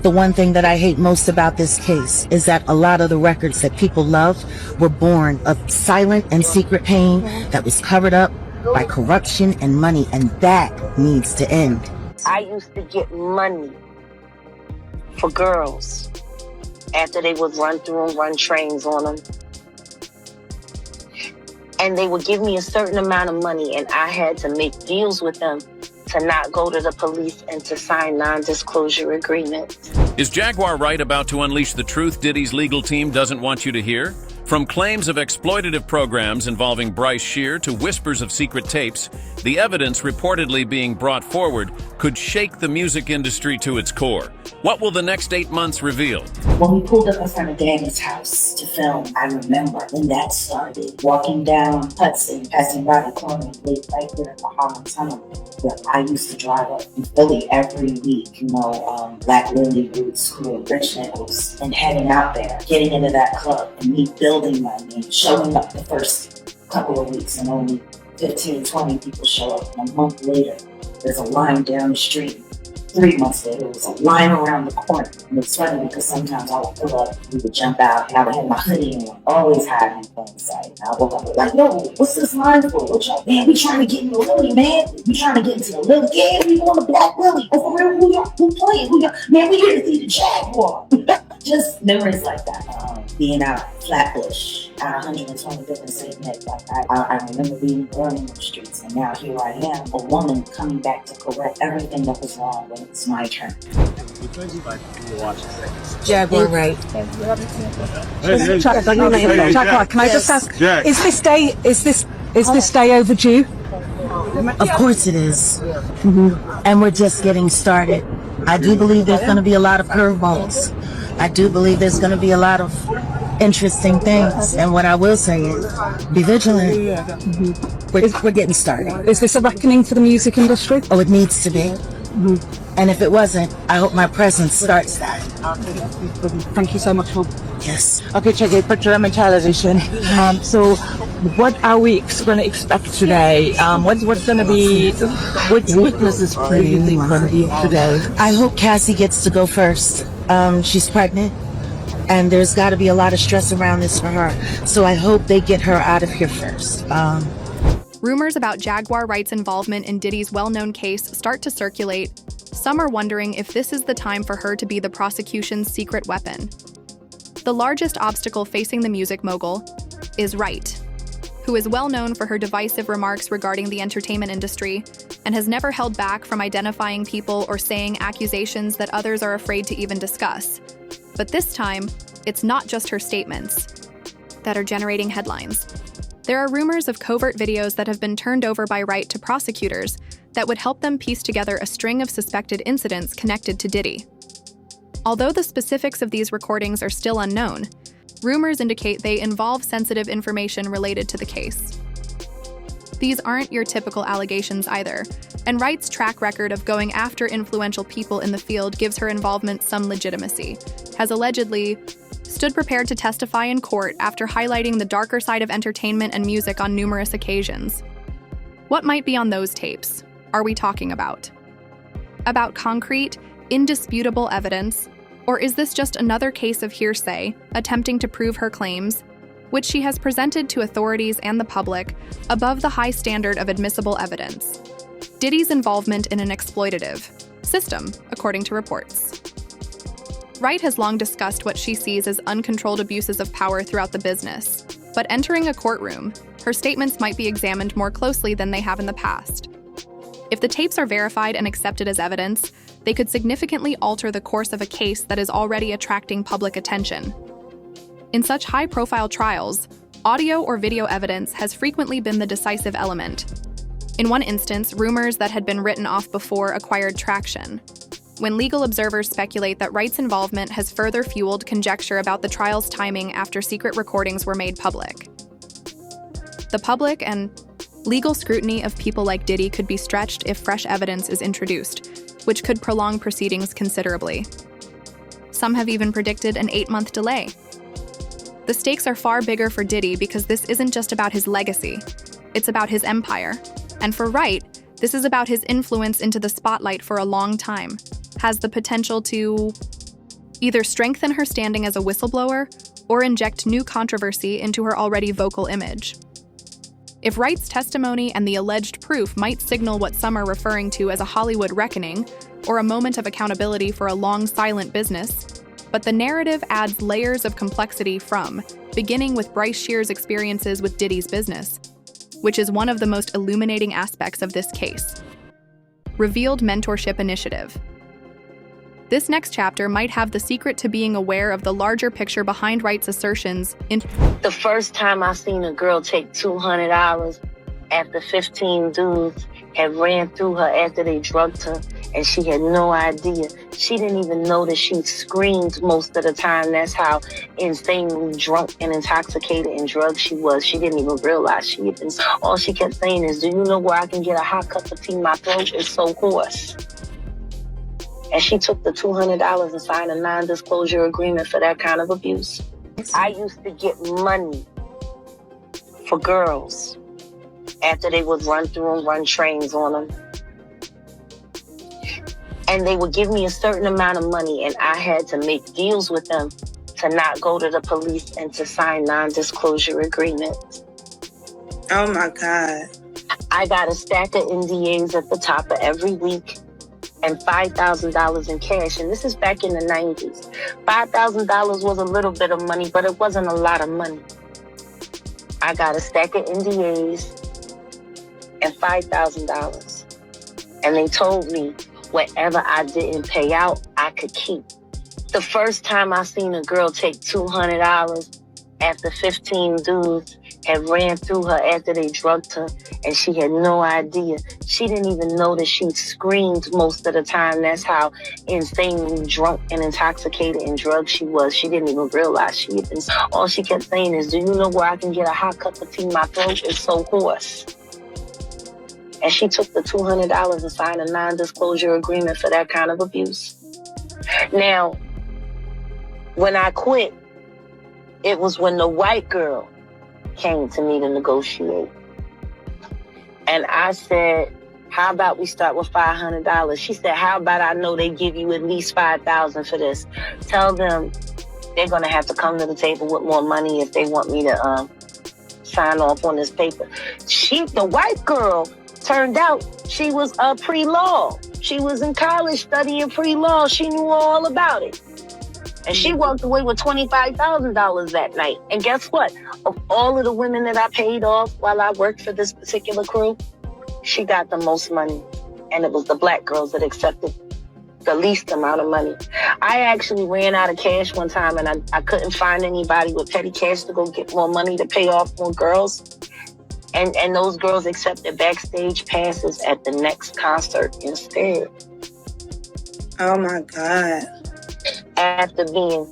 The one thing that I hate most about this case is that a lot of the records that people love were born of silent and secret pain that was covered up by corruption and money, and that needs to end. I used to get money for girls after they would run through and run trains on them. And they would give me a certain amount of money, and I had to make deals with them to not go to the police and to sign non-disclosure agreements. Is Jaguar Wright about to unleash the truth Diddy's legal team doesn't want you to hear? From claims of exploitative programs involving Bryce Shear to whispers of secret tapes, the evidence reportedly being brought forward could shake the music industry to its core. What will the next 8 months reveal? When we pulled up in front of Danny's house to film, I remember when that started. Walking down Hudson, passing by the corner, right there at the Harlem Tunnel, where I used to drive up in Philly every week, Black Lily Roots Crew, Rich Nichols, and heading out there, getting into that club, and me building my name, showing up the first couple of weeks, and only 15, 20 people show up. And a month later, there's a line down the street. 3 months later, there was a line around the corner. And it's funny because sometimes I would pull up, we would jump out, and I would have my hoodie on, always hiding in plain sight. And I woke up like, yo, what's this line for? What y'all, man, we trying to get into the Lily, man. We trying to get into the Lily. Yeah, we want the Black Lily. Oh, for real, who playing? Man, we here to see the Jaguar. Just memories like that. Being out Flatbush, out 125th and St. Nick. I remember being burning the streets, and now here I am, a woman coming back to correct everything that was wrong when it's my turn. Jaguar Wright. Jaguar, can I just ask, is this day overdue? Of course it is. And we're just getting started. I do believe there's going to be a lot of curveballs. I do believe there's going to be a lot of interesting things. And what I will say is, be vigilant. We're getting started. Is this a reckoning for the music industry? Oh, it needs to be. And if it wasn't, I hope my presence starts that. Thank you so much for... Yes. Okay, check it. Put your television. So, what are we going to expect today? What's going to be? Which witnesses do you think going to be today? I hope Cassie gets to go first. She's pregnant, and there's got to be a lot of stress around this for her. So I hope they get her out of here first. Rumors about Jaguar Wright's involvement in Diddy's well-known case start to circulate. Some are wondering if this is the time for her to be the prosecution's secret weapon. The largest obstacle facing the music mogul is Wright, who is well known for her divisive remarks regarding the entertainment industry and has never held back from identifying people or saying accusations that others are afraid to even discuss. But this time, it's not just her statements that are generating headlines. There are rumors of covert videos that have been turned over by Wright to prosecutors that would help them piece together a string of suspected incidents connected to Diddy. Although the specifics of these recordings are still unknown, rumors indicate they involve sensitive information related to the case. These aren't your typical allegations either, and Wright's track record of going after influential people in the field gives her involvement some legitimacy, has allegedly stood prepared to testify in court after highlighting the darker side of entertainment and music on numerous occasions. What might be on those tapes are we talking about? About concrete, indisputable evidence? Or is this just another case of hearsay, attempting to prove her claims, which she has presented to authorities and the public above the high standard of admissible evidence? Diddy's involvement in an exploitative system, according to reports. Wright has long discussed what she sees as uncontrolled abuses of power throughout the business, but entering a courtroom, her statements might be examined more closely than they have in the past. If the tapes are verified and accepted as evidence, they could significantly alter the course of a case that is already attracting public attention. In such high-profile trials, audio or video evidence has frequently been the decisive element. In one instance, rumors that had been written off before acquired traction, when legal observers speculate that Wright's involvement has further fueled conjecture about the trial's timing after secret recordings were made public. The public and legal scrutiny of people like Diddy could be stretched if fresh evidence is introduced, which could prolong proceedings considerably. Some have even predicted an 8-month delay. The stakes are far bigger for Diddy because this isn't just about his legacy, it's about his empire. And for Wright, this is about his influence into the spotlight for a long time, has the potential to either strengthen her standing as a whistleblower or inject new controversy into her already vocal image. If Wright's testimony and the alleged proof might signal what some are referring to as a Hollywood reckoning or a moment of accountability for a long silent business, but the narrative adds layers of complexity from, beginning with Bryce Shear's experiences with Diddy's business, which is one of the most illuminating aspects of this case. Revealed mentorship initiative. This next chapter might have the secret to being aware of the larger picture behind Wright's assertions in The first time I seen a girl take $200 after 15 dudes had ran through her after they drugged her, and she had no idea. She didn't even know that she screamed most of the time. That's how insanely drunk and intoxicated and drugged she was. She didn't even realize she had been. All she kept saying is, "Do you know where I can get a hot cup of tea? My throat is so hoarse." And she took the $200 and signed a non-disclosure agreement for that kind of abuse. I used to get money for girls after they would run through and run trains on them. And they would give me a certain amount of money, and I had to make deals with them to not go to the police and to sign non-disclosure agreements. Oh my God. I got a stack of NDAs at the top of every week and $5,000 in cash. And this is back in the 90s. $5,000 was a little bit of money, but it wasn't a lot of money. I got a stack of NDAs and $5,000. And they told me whatever I didn't pay out, I could keep. The first time I seen a girl take $200 after 15 dudes had ran through her after they drugged her, and she had no idea. She didn't even know that she screamed most of the time. That's how insanely drunk and intoxicated and drugged she was. She didn't even realize she had been. All she kept saying is, "Do you know where I can get a hot cup of tea? My throat is so hoarse." And she took the $200 and signed a non-disclosure agreement for that kind of abuse. Now, when I quit, it was when the white girl came to me to negotiate. And I said, "How about we start with $500? She said, "How about I know they give you at least $5,000 for this? Tell them they're going to have to come to the table with more money if they want me to sign off on this paper." The white girl, turned out she was pre-law. She was in college studying pre-law. She knew all about it. And she walked away with $25,000 that night. And guess what? Of all of the women that I paid off while I worked for this particular crew, she got the most money. And it was the black girls that accepted the least amount of money. I actually ran out of cash one time, and I couldn't find anybody with petty cash to go get more money to pay off more girls. And those girls accepted backstage passes at the next concert instead. Oh my God. After being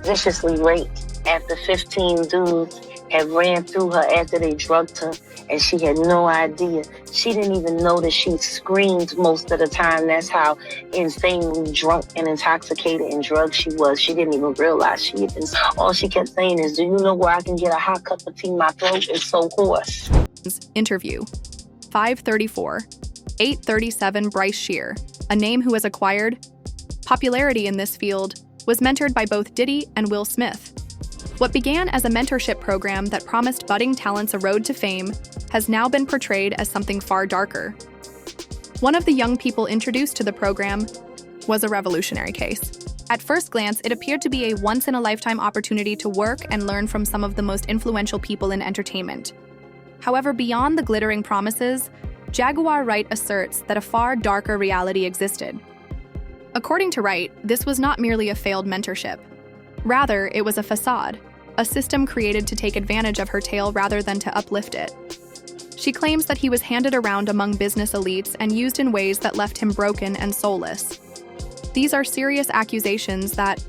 viciously raped, after 15 dudes had ran through her after they drugged her, and she had no idea. She didn't even know that she screamed most of the time. That's how insanely drunk and intoxicated and drugged she was. She didn't even realize she had been. All she kept saying is, "Do you know where I can get a hot cup of tea? My throat is so hoarse." Interview 534, 837 Bryce Shear, a name who has acquired popularity in this field, was mentored by both Diddy and Will Smith. What began as a mentorship program that promised budding talents a road to fame has now been portrayed as something far darker. One of the young people introduced to the program was a revolutionary case. At first glance, it appeared to be a once-in-a-lifetime opportunity to work and learn from some of the most influential people in entertainment. However, beyond the glittering promises, Jaguar Wright asserts that a far darker reality existed. According to Wright, this was not merely a failed mentorship. Rather, it was a facade, a system created to take advantage of her tale rather than to uplift it. She claims that he was handed around among business elites and used in ways that left him broken and soulless. These are serious accusations that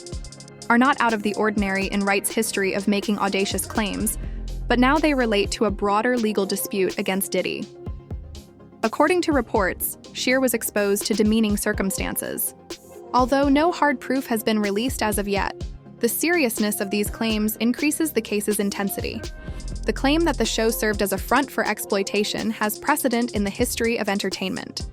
are not out of the ordinary in Wright's history of making audacious claims, but now they relate to a broader legal dispute against Diddy. According to reports, Shear was exposed to demeaning circumstances. Although no hard proof has been released as of yet, the seriousness of these claims increases the case's intensity. The claim that the show served as a front for exploitation has precedent in the history of entertainment.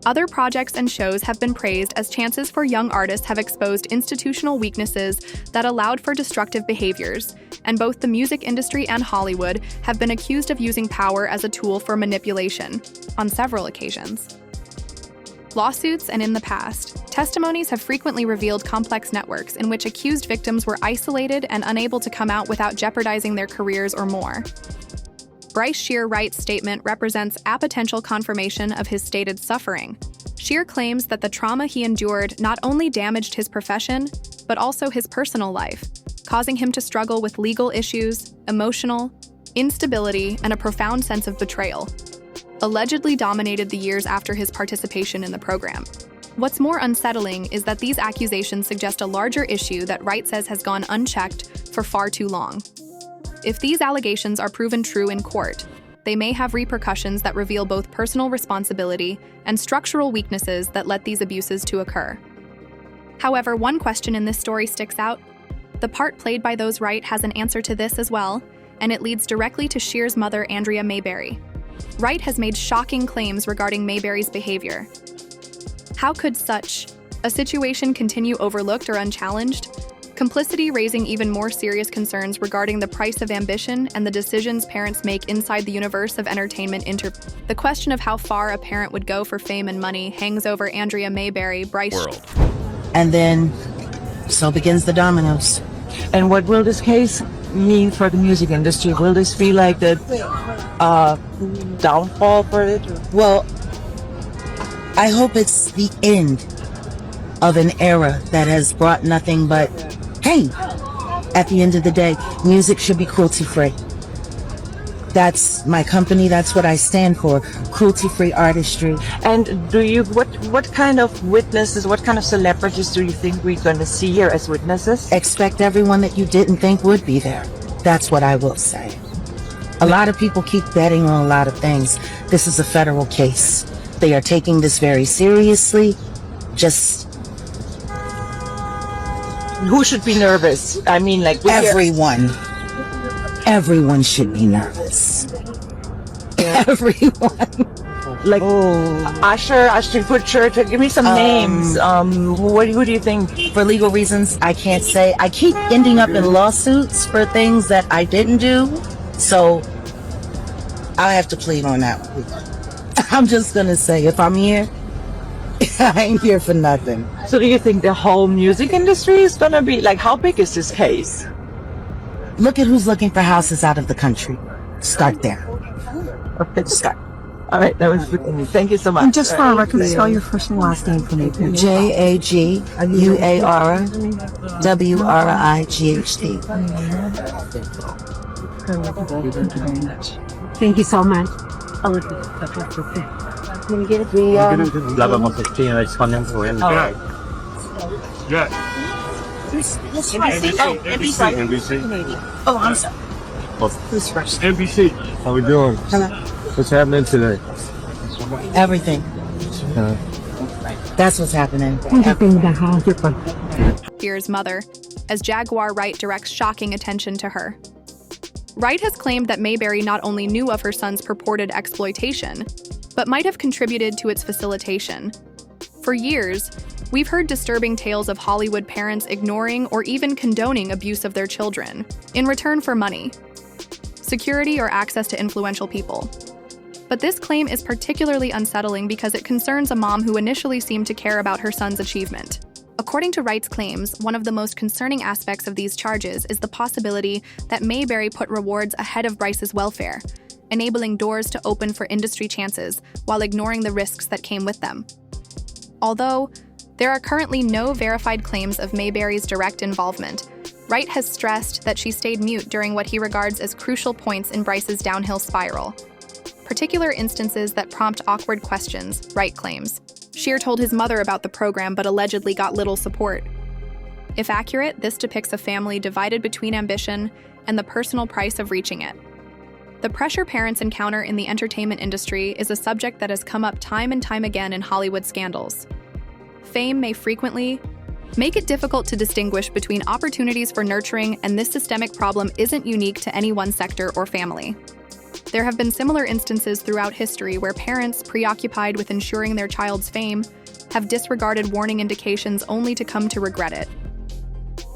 Other projects and shows have been praised as chances for young artists have exposed institutional weaknesses that allowed for destructive behaviors, and both the music industry and Hollywood have been accused of using power as a tool for manipulation on several occasions. Lawsuits and in the past, testimonies have frequently revealed complex networks in which accused victims were isolated and unable to come out without jeopardizing their careers or more. Bryce Shear Wright's statement represents a potential confirmation of his stated suffering. Shear claims that the trauma he endured not only damaged his profession, but also his personal life, causing him to struggle with legal issues, emotional instability, and a profound sense of betrayal, allegedly dominated the years after his participation in the program. What's more unsettling is that these accusations suggest a larger issue that Wright says has gone unchecked for far too long. If these allegations are proven true in court, they may have repercussions that reveal both personal responsibility and structural weaknesses that led these abuses to occur. However, one question in this story sticks out. The part played by those Wright has an answer to this as well, and it leads directly to Shear's mother, Andrea Mayberry. Wright has made shocking claims regarding Mayberry's behavior. How could such a situation continue overlooked or unchallenged? Complicity raising even more serious concerns regarding the price of ambition and the decisions parents make inside the universe of entertainment. The question of how far a parent would go for fame and money hangs over Andrea Mayberry, Bryce. World. And then, so begins the dominoes. And what will this case mean for the music industry? Will this be like the downfall for it? Well, I hope it's the end of an era that has brought nothing but pain. At the end of the day, music should be cruelty-free. That's my company, that's what I stand for, cruelty-free artistry. And what kind of witnesses, what kind of celebrities do you think we're going to see here as witnesses? Expect everyone that you didn't think would be there. That's what I will say. A lot of people keep betting on a lot of things. This is a federal case. They are taking this very seriously. Just Who should be nervous? I mean, like everyone. Everyone should be nervous. Everyone. Like Usher, Ashton Kutcher. Give me some names. What do you think? For legal reasons, I can't say. I keep ending up in lawsuits for things that I didn't do, so I'll have to plead on that one. I'm just gonna say, if I'm here, I ain't here for nothing. So do you think the whole music industry is gonna be like, how big is this case? Look at who's looking for houses out of the country. Start there. Okay, start. All right, that was good. Thank you so much. And just for our record, spell your first and last name for me, please. Jaguarwright. Thank you so much. Oh, I'm sorry. Who's first? NBC. How we doing? Hello. What's happening today? Everything. That's what's happening. Shear's mother, as Jaguar Wright directs shocking attention to her. Wright has claimed that Mayberry not only knew of her son's purported exploitation, but might have contributed to its facilitation. For years, we've heard disturbing tales of Hollywood parents ignoring or even condoning abuse of their children in return for money, security, or access to influential people. But this claim is particularly unsettling because it concerns a mom who initially seemed to care about her son's achievement. According to Wright's claims, one of the most concerning aspects of these charges is the possibility that Mayberry put rewards ahead of Bryce's welfare, enabling doors to open for industry chances while ignoring the risks that came with them. Although there are currently no verified claims of Mayberry's direct involvement, Wright has stressed that she stayed mute during what he regards as crucial points in Bryce's downhill spiral. Particular instances that prompt awkward questions, Wright claims. Shear told his mother about the program but allegedly got little support. If accurate, this depicts a family divided between ambition and the personal price of reaching it. The pressure parents encounter in the entertainment industry is a subject that has come up time and time again in Hollywood scandals. Fame may frequently make it difficult to distinguish between opportunities for nurturing, and this systemic problem isn't unique to any one sector or family. There have been similar instances throughout history where parents, preoccupied with ensuring their child's fame, have disregarded warning indications only to come to regret it.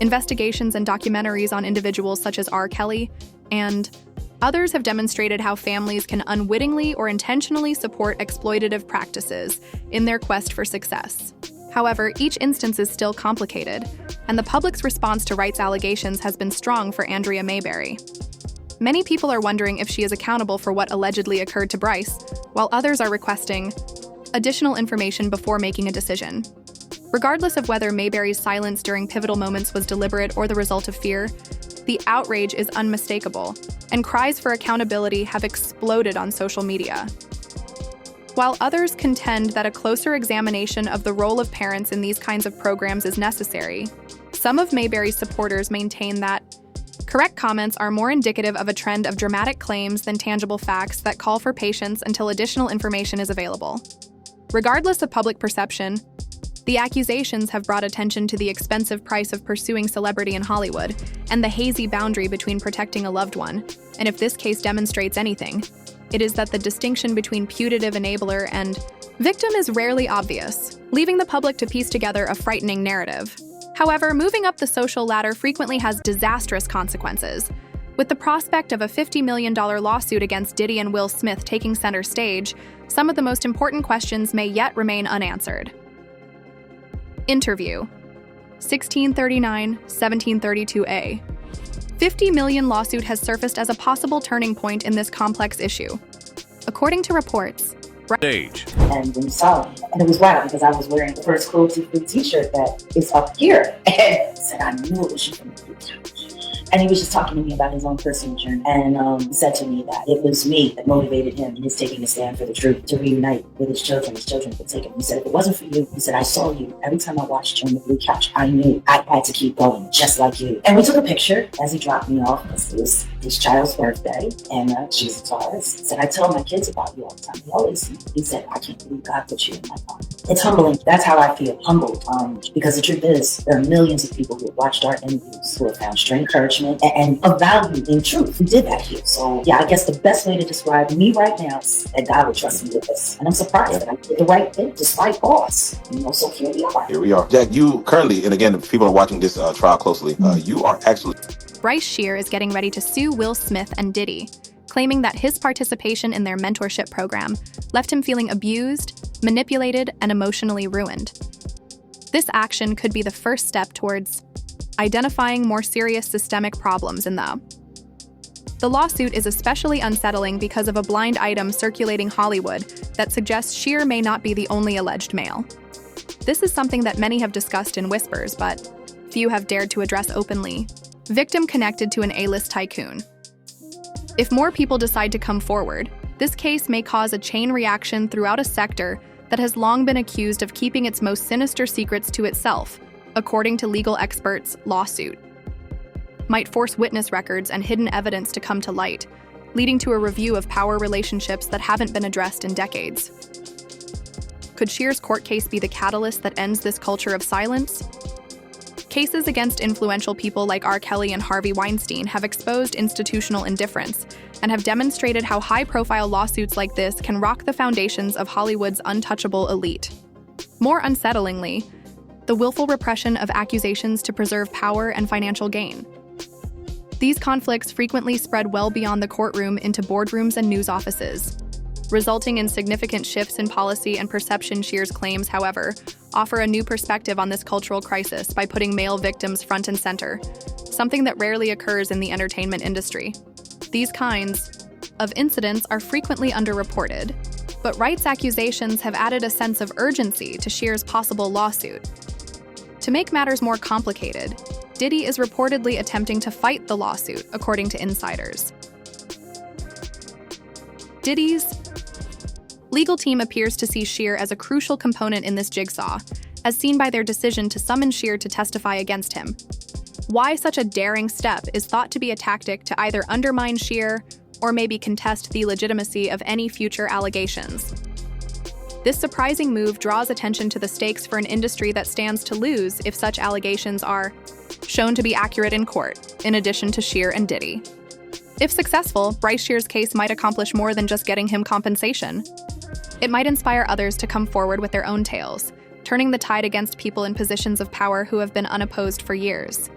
Investigations and documentaries on individuals such as R. Kelly and others have demonstrated how families can unwittingly or intentionally support exploitative practices in their quest for success. However, each instance is still complicated, and the public's response to Wright's allegations has been strong for Andrea Mayberry. Many people are wondering if she is accountable for what allegedly occurred to Bryce, while others are requesting additional information before making a decision. Regardless of whether Mayberry's silence during pivotal moments was deliberate or the result of fear, the outrage is unmistakable, and cries for accountability have exploded on social media. While others contend that a closer examination of the role of parents in these kinds of programs is necessary, some of Mayberry's supporters maintain that correct comments are more indicative of a trend of dramatic claims than tangible facts that call for patience until additional information is available. Regardless of public perception, the accusations have brought attention to the expensive price of pursuing celebrity in Hollywood and the hazy boundary between protecting a loved one, and if this case demonstrates anything, it is that the distinction between putative enabler and victim is rarely obvious, leaving the public to piece together a frightening narrative. However, moving up the social ladder frequently has disastrous consequences. With the prospect of a $50 million lawsuit against Diddy and Will Smith taking center stage, some of the most important questions may yet remain unanswered. Interview 1639-1732A. $50 million lawsuit has surfaced as a possible turning point in this complex issue. According to reports, Stage. And we saw him. And it was wild because I was wearing the first cruelty-free t-shirt that is up here. And said, I knew it was you from the couch. And he was just talking to me about his own personal journey. And he said to me that it was me that motivated him in his taking a stand for the truth, to reunite with his children. His children would take him. He said, if it wasn't for you, he said, I saw you. Every time I watched you on the blue couch, I knew I had to keep going, just like you. And we took a picture as he dropped me off. It was his child's birthday. And she's a Taurus. He said, I tell my kids about you all the time. He said, I can't believe God put you in my life. It's humbling. That's how I feel, humbled. Because the truth is, there are millions of people who have watched our interviews who have found strength, encouragement, and of value in truth. We did that here. So yeah, I guess the best way to describe me right now is that God would trust me with this. And I'm surprised that I did the right thing despite odds. So here we are. Here we are. Jack, you currently, and again, if people are watching this trial closely, you are actually... Bryce Shear is getting ready to sue Will Smith and Diddy, claiming that his participation in their mentorship program left him feeling abused, manipulated, and emotionally ruined. This action could be the first step towards identifying more serious systemic problems in the lawsuit is especially unsettling because of a blind item circulating Hollywood that suggests Shear may not be the only alleged male. This is something that many have discussed in whispers, but few have dared to address openly. Victim connected to an A-list tycoon. If more people decide to come forward, this case may cause a chain reaction throughout a sector that has long been accused of keeping its most sinister secrets to itself, according to legal experts. Lawsuit might force witness records and hidden evidence to come to light, leading to a review of power relationships that haven't been addressed in decades. Could Shear's court case be the catalyst that ends this culture of silence? Cases against influential people like R. Kelly and Harvey Weinstein have exposed institutional indifference and have demonstrated how high-profile lawsuits like this can rock the foundations of Hollywood's untouchable elite. More unsettlingly, the willful repression of accusations to preserve power and financial gain. These conflicts frequently spread well beyond the courtroom into boardrooms and news offices, resulting in significant shifts in policy and perception. Shear's claims, however, offer a new perspective on this cultural crisis by putting male victims front and center, something that rarely occurs in the entertainment industry. These kinds of incidents are frequently underreported, but Wright's accusations have added a sense of urgency to Shear's possible lawsuit. To make matters more complicated, Diddy is reportedly attempting to fight the lawsuit, according to insiders. Diddy's legal team appears to see Shear as a crucial component in this jigsaw, as seen by their decision to summon Shear to testify against him. Why such a daring step is thought to be a tactic to either undermine Shear or maybe contest the legitimacy of any future allegations. This surprising move draws attention to the stakes for an industry that stands to lose if such allegations are shown to be accurate in court, in addition to Shear and Diddy. If successful, Bryce Shear's case might accomplish more than just getting him compensation. It might inspire others to come forward with their own tales, turning the tide against people in positions of power who have been unopposed for years.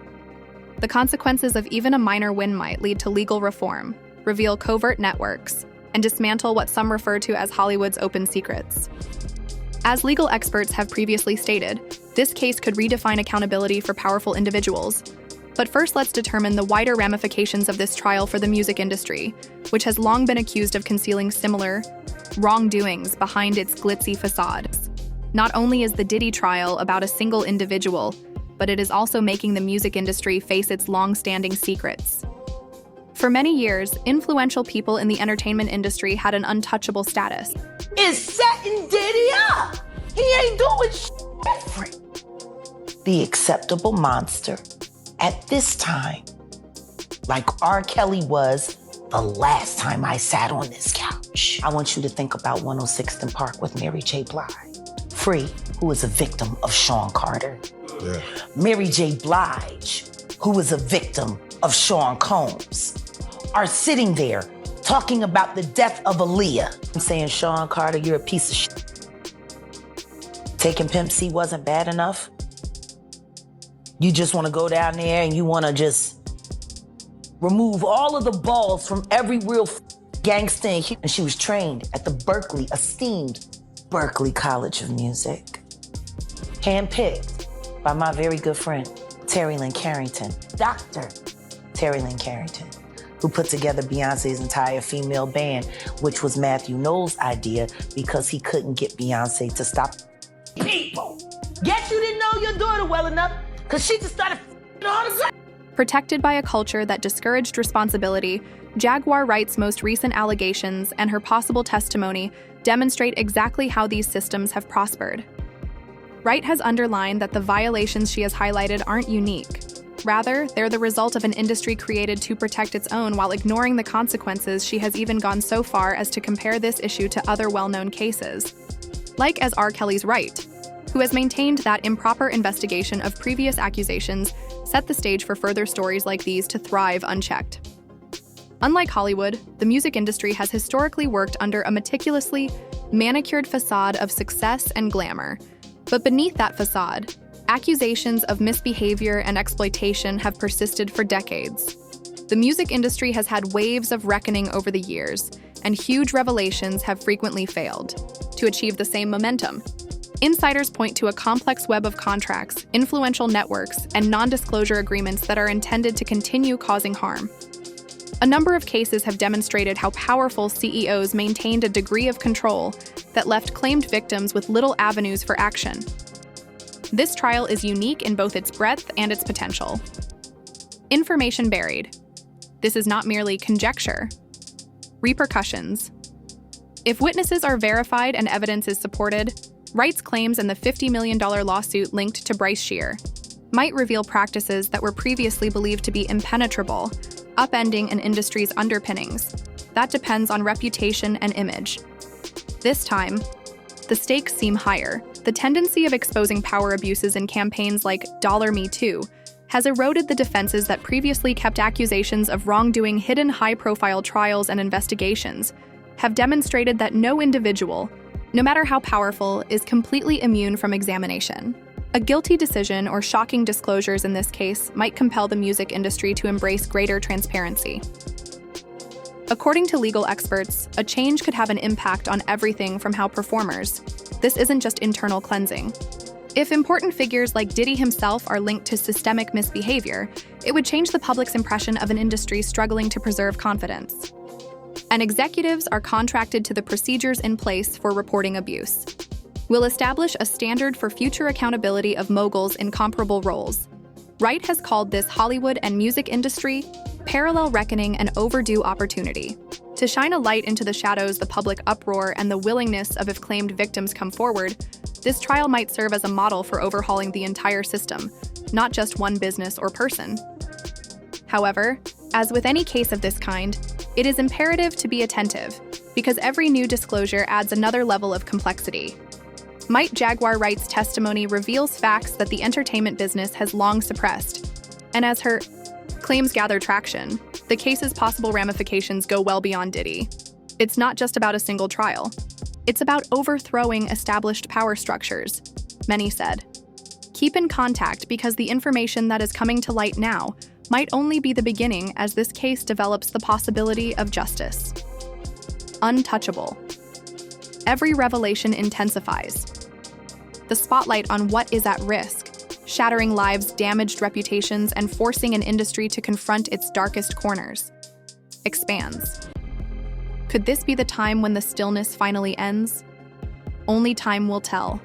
The consequences of even a minor win might lead to legal reform, reveal covert networks, and dismantle what some refer to as Hollywood's open secrets. As legal experts have previously stated, this case could redefine accountability for powerful individuals. But first, let's determine the wider ramifications of this trial for the music industry, which has long been accused of concealing similar wrongdoings behind its glitzy facade. Not only is the Diddy trial about a single individual, but it is also making the music industry face its long-standing secrets. For many years, influential people in the entertainment industry had an untouchable status. Is setting Diddy up. He ain't doing different. The acceptable monster at this time, like R. Kelly was the last time I sat on this couch. I want you to think about 106th and Park with Mary J. Blige. Free, who is a victim of Sean Carter. Yeah. Mary J. Blige, who is a victim of Sean Combs, are sitting there talking about the death of Aaliyah. I'm saying, Sean Carter, you're a piece of shit. Taking Pimp C wasn't bad enough. You just want to go down there and you want to just remove all of the balls from every real gangsta. And she was trained at the esteemed Berkeley College of Music. Handpicked by my very good friend, Terry Lynn Carrington, Dr. Terry Lynn Carrington, who put together Beyonce's entire female band, which was Matthew Knowles' idea because he couldn't get Beyonce to stop people. Guess you didn't know your daughter well enough because she just started all the time. Protected by a culture that discouraged responsibility, Jaguar Wright's most recent allegations and her possible testimony demonstrate exactly how these systems have prospered. Wright has underlined that the violations she has highlighted aren't unique. Rather, they're the result of an industry created to protect its own while ignoring the consequences. She has even gone so far as to compare this issue to other well-known cases, like as R. Kelly's Wright, who has maintained that improper investigation of previous accusations set the stage for further stories like these to thrive unchecked. Unlike Hollywood, the music industry has historically worked under a meticulously manicured facade of success and glamour. But beneath that facade, accusations of misbehavior and exploitation have persisted for decades. The music industry has had waves of reckoning over the years, and huge revelations have frequently failed to achieve the same momentum. Insiders point to a complex web of contracts, influential networks, and non-disclosure agreements that are intended to continue causing harm. A number of cases have demonstrated how powerful CEOs maintained a degree of control that left claimed victims with little avenues for action. This trial is unique in both its breadth and its potential. Information buried. This is not merely conjecture. Repercussions. If witnesses are verified and evidence is supported, Wright's claims in the $50 million lawsuit linked to Bryce Shear might reveal practices that were previously believed to be impenetrable, upending an industry's underpinnings. That depends on reputation and image. This time, the stakes seem higher. The tendency of exposing power abuses in campaigns like $Me Too has eroded the defenses that previously kept accusations of wrongdoing hidden high-profile trials and investigations, have demonstrated that no individual, no matter how powerful, is completely immune from examination. A guilty decision or shocking disclosures in this case might compel the music industry to embrace greater transparency. According to legal experts, a change could have an impact on everything from how performers. This isn't just internal cleansing. If important figures like Diddy himself are linked to systemic misbehavior, it would change the public's impression of an industry struggling to preserve confidence. And executives are contracted to the procedures in place for reporting abuse. Will establish a standard for future accountability of moguls in comparable roles. Wright has called this Hollywood and music industry parallel reckoning and overdue opportunity. To shine a light into the shadows, the public uproar, and the willingness of if claimed victims come forward, this trial might serve as a model for overhauling the entire system, not just one business or person. However, as with any case of this kind, it is imperative to be attentive, because every new disclosure adds another level of complexity. Might Jaguar Wright's testimony reveals facts that the entertainment business has long suppressed, and as her claims gather traction, The case's possible ramifications go well beyond Diddy. It's not just about a single trial. It's about overthrowing established power structures, many said. Keep in contact because the information that is coming to light now might only be the beginning as this case develops the possibility of justice. Untouchable. Every revelation intensifies. The spotlight on what is at risk, shattering lives, damaged reputations, and forcing an industry to confront its darkest corners, expands. Could this be the time when the stillness finally ends? Only time will tell.